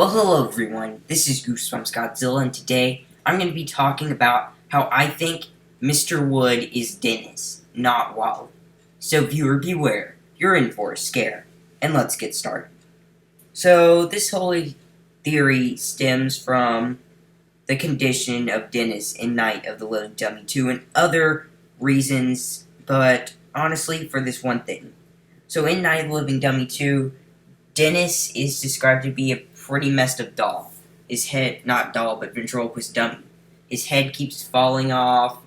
Well, hello everyone, this is Goosebumps Godzilla, and today I'm going to be talking about how I think Mr. Wood is Dennis, not Wally. So viewer beware, you're in for a scare, and let's get started. So this whole theory stems from the condition of Dennis in Night of the Living Dummy 2 and other reasons, but honestly for this one thing. So in Night of the Living Dummy 2, Dennis is described to be a pretty messed up doll. His head, not doll, but ventriloquist dummy. His head keeps falling off.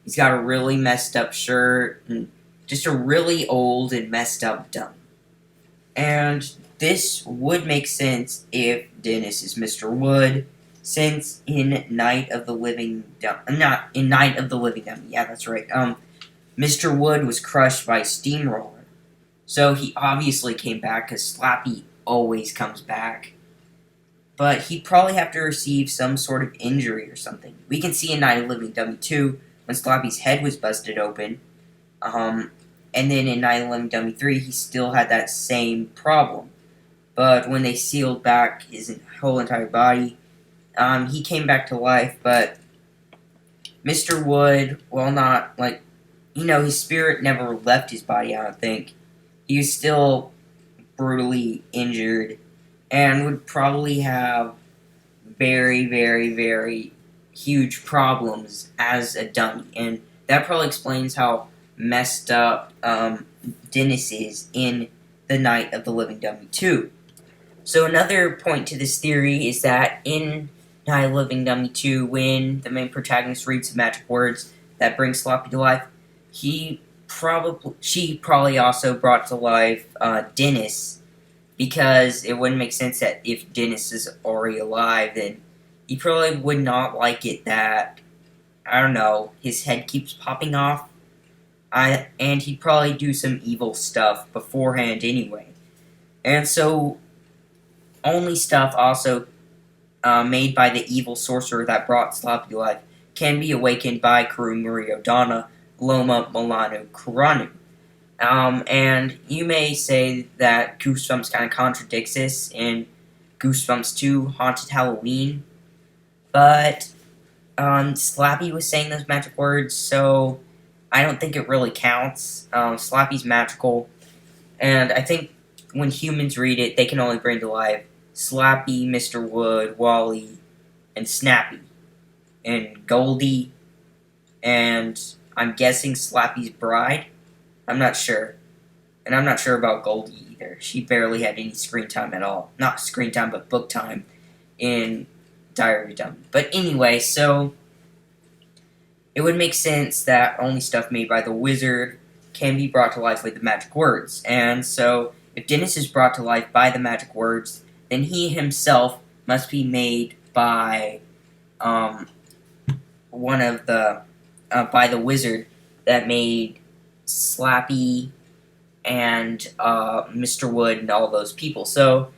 He's got a really messed up shirt, and just a really old and messed up dummy. And this would make sense if Dennis is Mr. Wood, since in Night of the Living Dummy, yeah, that's right. Mr. Wood was crushed by a steamroller. So he obviously came back, because Slappy always comes back. But he'd probably have to receive some sort of injury or something. We can see in Night of the Living Dummy 2, when Slappy's head was busted open. And then in Night of the Living Dummy 3, he still had that same problem. But when they sealed back his whole entire body, he came back to life. But Mr. Wood, well, not, his spirit never left his body, I don't think. He was still brutally injured and would probably have very, very, very huge problems as a dummy. And that probably explains how messed up Dennis is in the Night of the Living Dummy 2. So another point to this theory is that in Night of the Living Dummy 2, when the main protagonist reads the magic words that bring Sloppy to life, she probably also brought to life Dennis, because it wouldn't make sense that if Dennis is already alive, then he probably would not like it that, I don't know, his head keeps popping off. And he'd probably do some evil stuff beforehand anyway. And so, only stuff also made by the evil sorcerer that brought Sloppy to life can be awakened by Kurumuri Odana, Loma Milano Kuranu. And you may say that Goosebumps kind of contradicts this in Goosebumps 2 Haunted Halloween, but Slappy was saying those magic words, so I don't think it really counts. Slappy's magical, and I think when humans read it, they can only bring to life Slappy, Mr. Wood, Wally, and Snappy, and Goldie, and I'm guessing Slappy's bride. I'm not sure. And I'm not sure about Goldie either. She barely had any screen time at all. Not screen time, but book time in Diary of a Dummy. But anyway, so it would make sense that only stuff made by the wizard can be brought to life with the magic words. And so if Dennis is brought to life by the magic words, then he himself must be made by by the wizard that made Slappy and Mr. Wood and all those people. So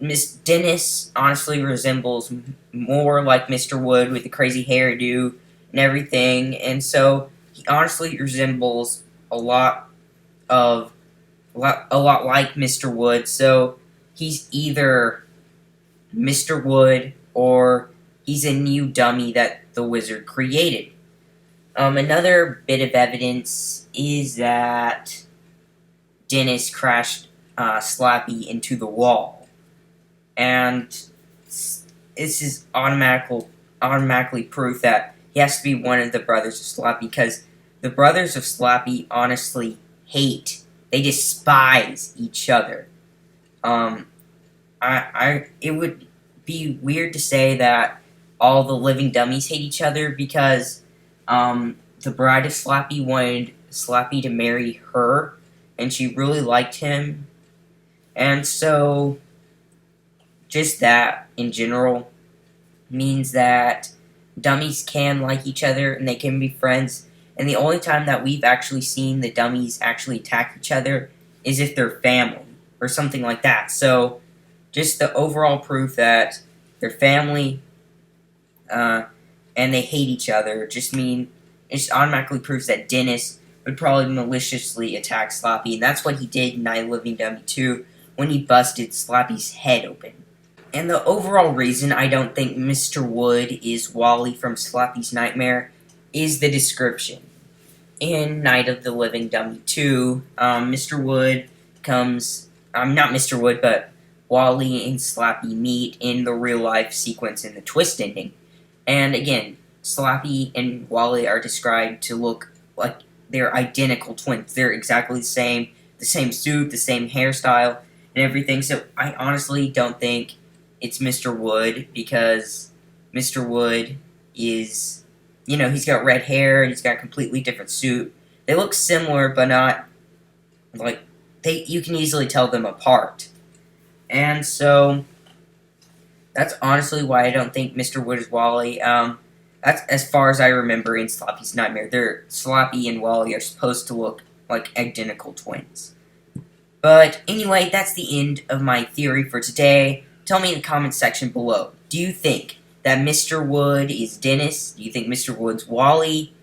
Miss Dennis honestly resembles more like Mr. Wood with the crazy hairdo and everything, and so he honestly resembles a lot like Mr. Wood. So he's either Mr. Wood or he's a new dummy that the wizard created. Another bit of evidence is that Dennis crashed Slappy into the wall. And this is automatically proof that he has to be one of the brothers of Slappy, because the brothers of Slappy honestly hate. They despise each other. It would be weird to say that all the living dummies hate each other, because the bride of Slappy wanted Slappy to marry her, and she really liked him. And so, just that, in general, means that dummies can like each other, and they can be friends. And the only time that we've actually seen the dummies actually attack each other is if they're family, or something like that. So, just the overall proof that they're family, and they hate each other, it automatically proves that Dennis would probably maliciously attack Slappy, and that's what he did in Night of the Living Dummy 2 when he busted Slappy's head open. And the overall reason I don't think Mr. Wood is Wally from Slappy's Nightmare is the description. In Night of the Living Dummy 2, Mr. Wood comes, not Mr. Wood, but Wally and Slappy meet in the real-life sequence in the twist ending. And again, Slappy and Wally are described to look like they're identical twins. They're exactly the same suit, the same hairstyle, and everything. So I honestly don't think it's Mr. Wood, because Mr. Wood is, he's got red hair, he's got a completely different suit. They look similar, but not, like, you can easily tell them apart. And so, that's honestly why I don't think Mr. Wood is Wally. That's as far as I remember in Slappy's Nightmare. Slappy and Wally are supposed to look like identical twins. But anyway, that's the end of my theory for today. Tell me in the comments section below. Do you think that Mr. Wood is Dennis? Do you think Mr. Wood's Wally?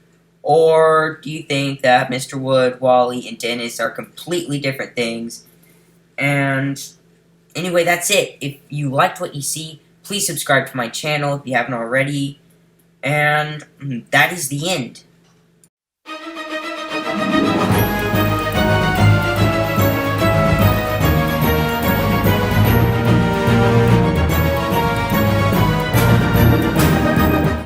Or do you think that Mr. Wood, Wally, and Dennis are completely different things? And anyway, that's it. If you liked what you see, please subscribe to my channel if you haven't already. And that is the end.